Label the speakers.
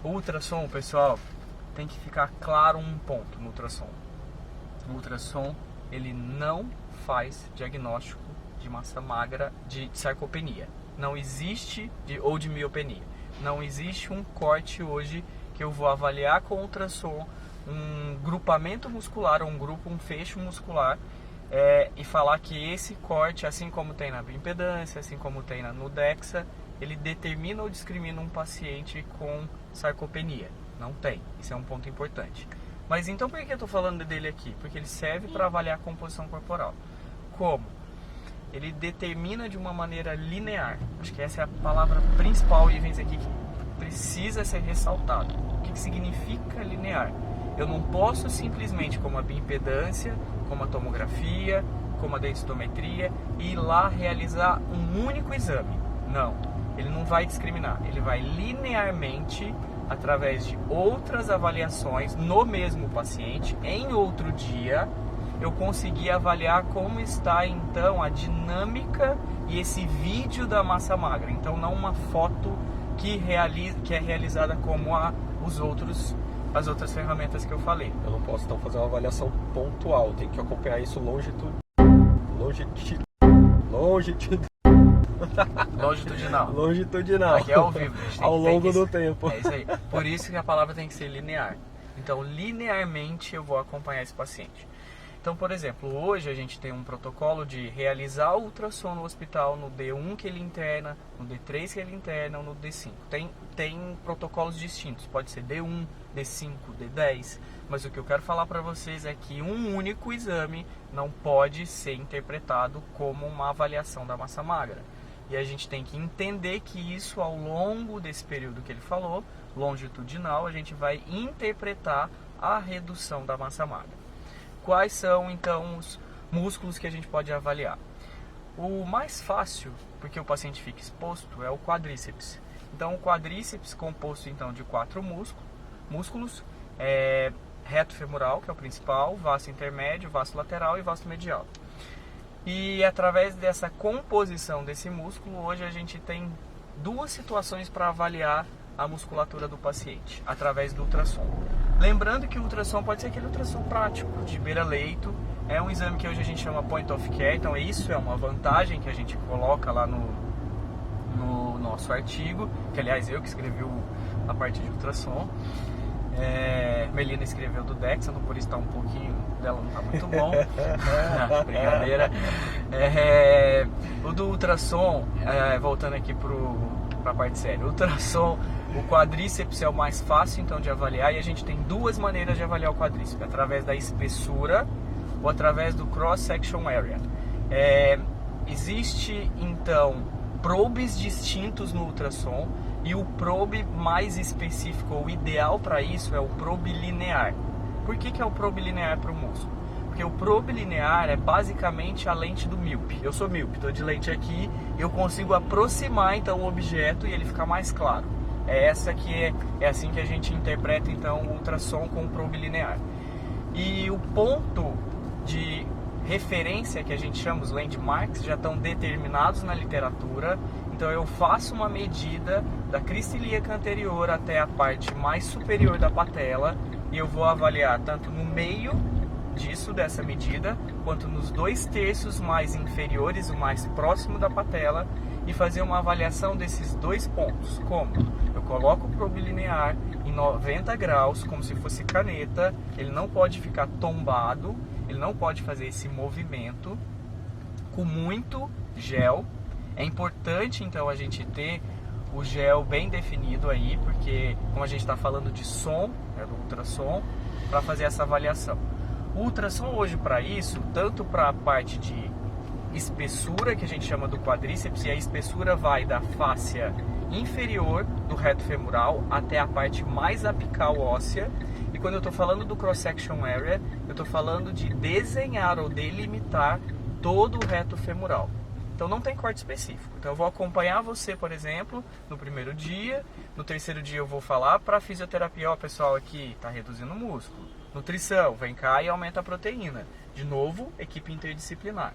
Speaker 1: O ultrassom, pessoal, tem que ficar claro um ponto no ultrassom. O ultrassom, ele não faz diagnóstico de massa magra de sarcopenia. Não existe, ou de miopenia. Não existe um corte hoje que eu vou avaliar com ultrassom, um grupamento muscular, um fecho muscular, e falar que esse corte, assim como tem na bioimpedância, assim como tem no DEXA, ele determina ou discrimina um paciente com sarcopenia. Não tem. Isso é um ponto importante. Mas então por que eu estou falando dele aqui? Porque ele serve para avaliar a composição corporal. Como? Ele determina de uma maneira linear. Acho que essa é a palavra principal e vem aqui que precisa ser ressaltado. O que significa linear? Eu não posso simplesmente, como a bioimpedância, como a tomografia, como a densitometria, ir lá realizar um único exame. Não, ele não vai discriminar. Ele vai linearmente, através de outras avaliações no mesmo paciente, em outro dia, eu consegui avaliar como está então a dinâmica e esse vídeo da massa magra. Então não uma foto que é realizada como as outras ferramentas que eu falei.
Speaker 2: Eu não posso então fazer uma avaliação pontual, tem que acompanhar isso longitudinal.
Speaker 1: Aqui é ao vivo,
Speaker 2: ao longo do tempo.
Speaker 1: É isso aí. Por isso que a palavra tem que ser linear. Então, linearmente eu vou acompanhar esse paciente. Então, por exemplo, hoje a gente tem um protocolo de realizar o ultrassom no hospital no D1 que ele interna, no D3 que ele interna ou no D5. Tem protocolos distintos, pode ser D1, D5, D10, mas o que eu quero falar para vocês é que um único exame não pode ser interpretado como uma avaliação da massa magra. E a gente tem que entender que isso, ao longo desse período que ele falou, longitudinal, a gente vai interpretar a redução da massa magra. Quais são, então, os músculos que a gente pode avaliar? O mais fácil, porque o paciente fica exposto, é o quadríceps. Então, o quadríceps, composto então de 4 músculos, reto femoral, que é o principal, vasto intermédio, vasto lateral e vasto medial. E através dessa composição desse músculo, hoje a gente tem 2 situações para avaliar a musculatura do paciente, através do ultrassom. Lembrando que o ultrassom pode ser aquele ultrassom prático, de beira-leito, é um exame que hoje a gente chama point of care, então isso é uma vantagem que a gente coloca lá no nosso artigo, que aliás eu que escrevi a parte de ultrassom. Melina escreveu do DEXA, por isso está um pouquinho dela, não está muito bom. Brincadeira. O do ultrassom, voltando aqui para a parte séria, o ultrassom, o quadríceps é o mais fácil então de avaliar, e a gente tem 2 maneiras de avaliar o quadríceps, através da espessura ou através do cross section area. Existe então probes distintos no ultrassom, e o probe mais específico, ou ideal para isso, é o probe linear. Por que é o probe linear para o músculo? Porque o probe linear é basicamente a lente do míope. Eu sou míope, estou de lente aqui, eu consigo aproximar então o objeto e ele fica mais claro. É assim que a gente interpreta então o ultrassom com o probe linear. E o ponto de referência que a gente chama, os landmarks, já estão determinados na literatura. Então eu faço uma medida da crista ilíaca anterior até a parte mais superior da patela, e eu vou avaliar tanto no meio dessa medida, quanto nos 2/3 mais inferiores, o mais próximo da patela, e fazer uma avaliação desses 2 pontos. Como? Eu coloco o probe linear em 90 graus, como se fosse caneta, ele não pode ficar tombado, ele não pode fazer esse movimento, com muito gel. É importante então a gente ter o gel bem definido aí, porque como a gente está falando de som, do ultrassom, para fazer essa avaliação. O ultrassom hoje para isso, tanto para a parte de espessura, que a gente chama do quadríceps, e a espessura vai da fáscia inferior do reto femoral até a parte mais apical óssea. E quando eu estou falando do cross section area, eu estou falando de desenhar ou delimitar todo o reto femoral. Então não tem corte específico. Então eu vou acompanhar você, por exemplo, no primeiro dia, no terceiro dia eu vou falar para fisioterapia, ó, pessoal, aqui está reduzindo o músculo. Nutrição, vem cá e aumenta a proteína. De novo, equipe interdisciplinar.